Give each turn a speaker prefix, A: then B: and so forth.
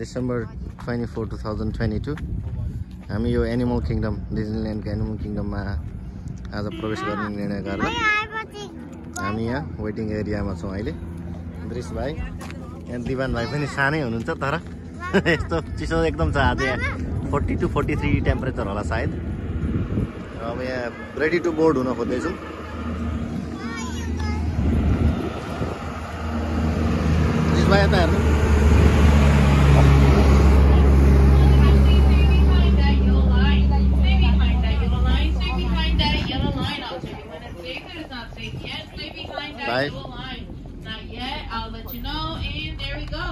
A: December 24, 2022 हामी यो animal kingdom डिज्नील्यान्डको animal किंगडममा आज प्रवेश गर्ने निर्णय गरेर हामी यहाँ वेटिङ एरियामा छौं अहिले। दृश्य भाइ यहाँ दिवान भाइ पनि सानै हुनुहुन्छ तर यस्तो चिसो एकदम छ आज यहाँ 40 to 43 टेम्परेचर होला सायद। अब यहाँ रेडी टु बोर्ड हुन खोज्दैछौँ। दृश्य भाइ यता हेर्नु। Bye.
B: Not yet. I'll let you know. And there we go.